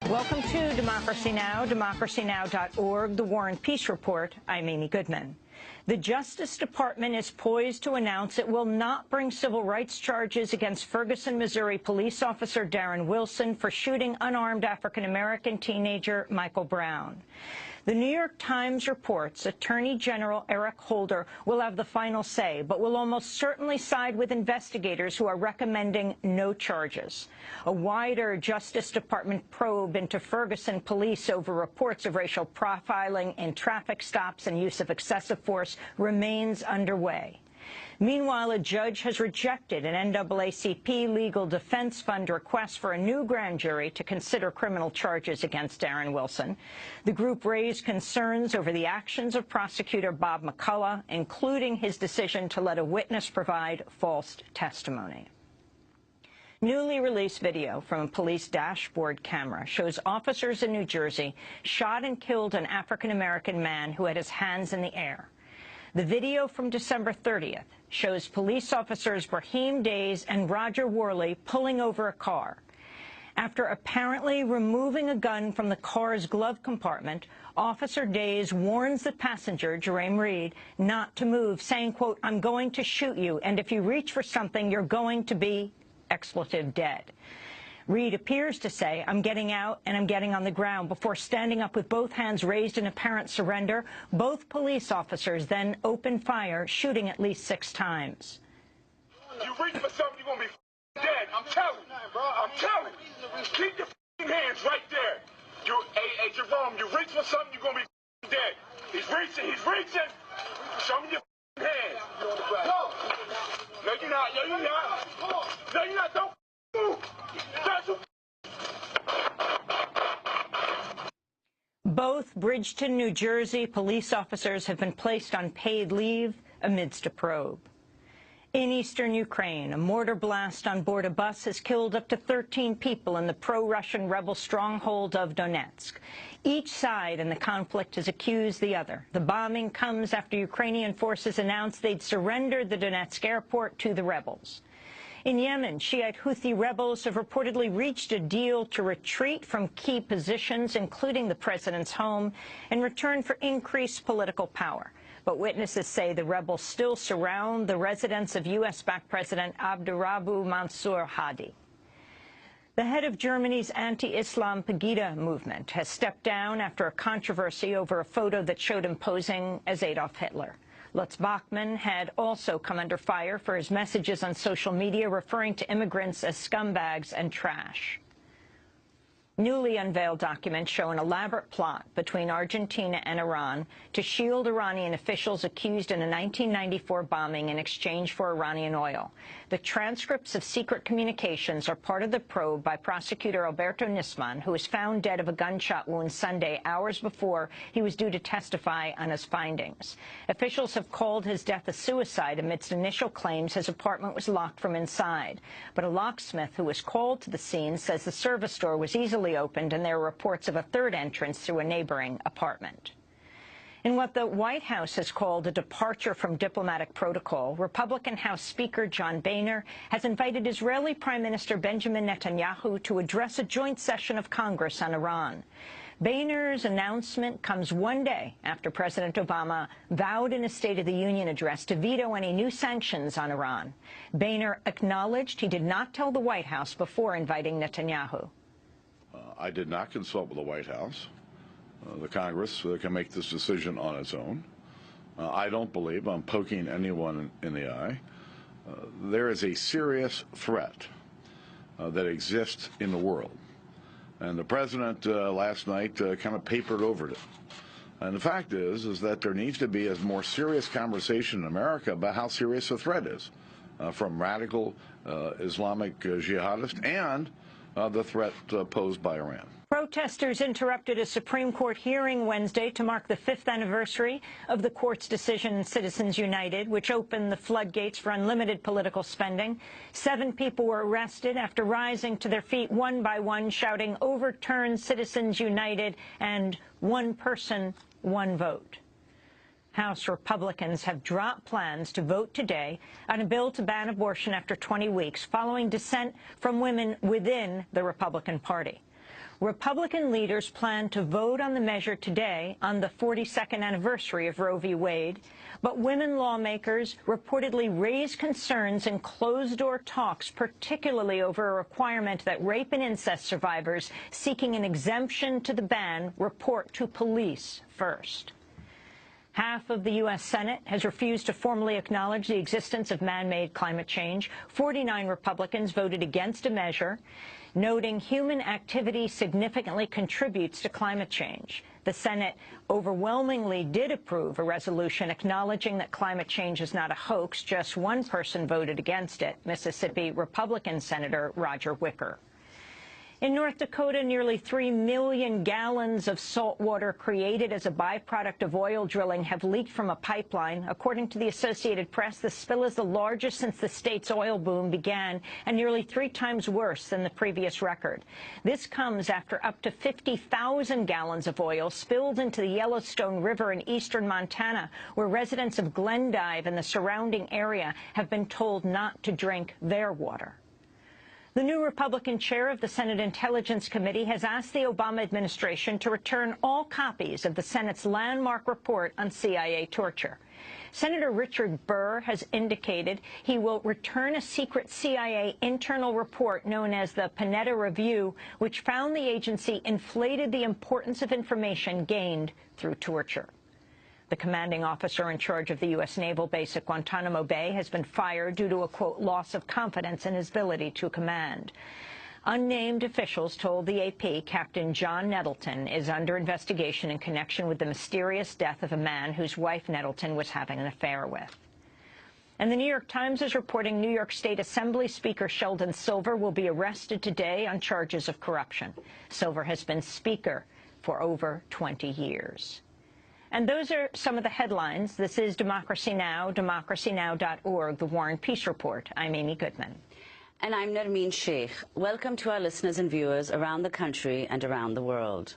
Welcome to Democracy Now!, democracynow.org, The War and Peace Report. I'm Amy Goodman. The Justice Department is poised to announce it will not bring civil rights charges against Ferguson, Missouri police officer Darren Wilson for shooting unarmed African-American teenager Michael Brown. The New York Times reports Attorney General Eric Holder will have the final say, but will almost certainly side with investigators who are recommending no charges. A wider Justice Department probe into Ferguson police over reports of racial profiling in traffic stops and use of excessive force remains underway. Meanwhile, a judge has rejected an NAACP Legal Defense Fund request for a new grand jury to consider criminal charges against Darren Wilson. The group raised concerns over the actions of prosecutor Bob McCullough, including his decision to let a witness provide false testimony. Newly released video from a police dashboard camera shows officers in New Jersey shot and killed an African-American man who had his hands in the air. The video from December 30th shows police officers Brahim Days and Roger Worley pulling over a car. After apparently removing a gun from the car's glove compartment, Officer Days warns the passenger, Jerame Reed, not to move, saying, quote, "I'm going to shoot you, and if you reach for something, you're going to be, expletive, dead." Reed appears to say, "I'm getting out and I'm getting on the ground," before standing up with both hands raised in apparent surrender. Both police officers then open fire, shooting at least 6 times. You reach for something, you're going to be dead. I'm telling you. I'm telling you. Keep your hands right there. Hey, Jerome, you reach for something, you're going to be dead. He's reaching. He's reaching. Show me your hands. No, you're not. No, you're not. No, you're not. Don't move. Both Bridgeton, New Jersey police officers have been placed on paid leave amidst a probe. In eastern Ukraine, a mortar blast on board a bus has killed up to 13 people in the pro-Russian rebel stronghold of Donetsk. Each side in the conflict has accused the other. The bombing comes after Ukrainian forces announced they'd surrendered the Donetsk airport to the rebels. In Yemen, Shiite Houthi rebels have reportedly reached a deal to retreat from key positions, including the president's home, in return for increased political power. But witnesses say the rebels still surround the residence of U.S.-backed President Abdurabu Mansur Hadi. The head of Germany's anti-Islam Pegida movement has stepped down after a controversy over a photo that showed him posing as Adolf Hitler. Lutz Bachmann had also come under fire for his messages on social media referring to immigrants as scumbags and trash. Newly unveiled documents show an elaborate plot between Argentina and Iran to shield Iranian officials accused in a 1994 bombing in exchange for Iranian oil. The transcripts of secret communications are part of the probe by prosecutor Alberto Nisman, who was found dead of a gunshot wound Sunday, hours before he was due to testify on his findings. Officials have called his death a suicide amidst initial claims his apartment was locked from inside. But a locksmith who was called to the scene says the service door was easily opened, and there are reports of a third entrance through a neighboring apartment. In what the White House has called a departure from diplomatic protocol, Republican House Speaker John Boehner has invited Israeli Prime Minister Benjamin Netanyahu to address a joint session of Congress on Iran. Boehner's announcement comes one day after President Obama vowed in a State of the Union address to veto any new sanctions on Iran. Boehner acknowledged he did not tell the White House before inviting Netanyahu. I did not consult with the White House. The Congress can make this decision on its own. I don't believe I'm poking anyone in the eye. There is a serious threat that exists in the world. And the President last night kind of papered over it. And the fact is that there needs to be a more serious conversation in America about how serious the threat is from radical Islamic jihadists and the threat posed by Iran. Protesters interrupted a Supreme Court hearing Wednesday to mark the 5th anniversary of the court's decision in Citizens United, which opened the floodgates for unlimited political spending. 7 people were arrested after rising to their feet one by one, shouting, "Overturn Citizens United" and "One person, one vote." House Republicans have dropped plans to vote today on a bill to ban abortion after 20 weeks, following dissent from women within the Republican Party. Republican leaders plan to vote on the measure today on the 42nd anniversary of Roe v. Wade, but women lawmakers reportedly raised concerns in closed-door talks, particularly over a requirement that rape and incest survivors seeking an exemption to the ban report to police first. Half of the U.S. Senate has refused to formally acknowledge the existence of man-made climate change. 49 Republicans voted against a measure, noting human activity significantly contributes to climate change. The Senate overwhelmingly did approve a resolution acknowledging that climate change is not a hoax. Just one person voted against it, Mississippi Republican Senator Roger Wicker. In North Dakota, nearly 3 million gallons of salt water created as a byproduct of oil drilling have leaked from a pipeline. According to the Associated Press, the spill is the largest since the state's oil boom began and nearly 3 times worse than the previous record. This comes after up to 50,000 gallons of oil spilled into the Yellowstone River in eastern Montana, where residents of Glendive and the surrounding area have been told not to drink their water. The new Republican chair of the Senate Intelligence Committee has asked the Obama administration to return all copies of the Senate's landmark report on CIA torture. Senator Richard Burr has indicated he will return a secret CIA internal report known as the Panetta Review, which found the agency inflated the importance of information gained through torture. The commanding officer in charge of the U.S. naval base at Guantanamo Bay has been fired due to a, quote, loss of confidence in his ability to command. Unnamed officials told the AP Captain John Nettleton is under investigation in connection with the mysterious death of a man whose wife Nettleton was having an affair with. And the New York Times is reporting New York State Assembly Speaker Sheldon Silver will be arrested today on charges of corruption. Silver has been Speaker for over 20 years. And those are some of the headlines. This is Democracy Now!, democracynow.org, The War and Peace Report. I'm Amy Goodman. And I'm Nermeen Sheikh. Welcome to our listeners and viewers around the country and around the world.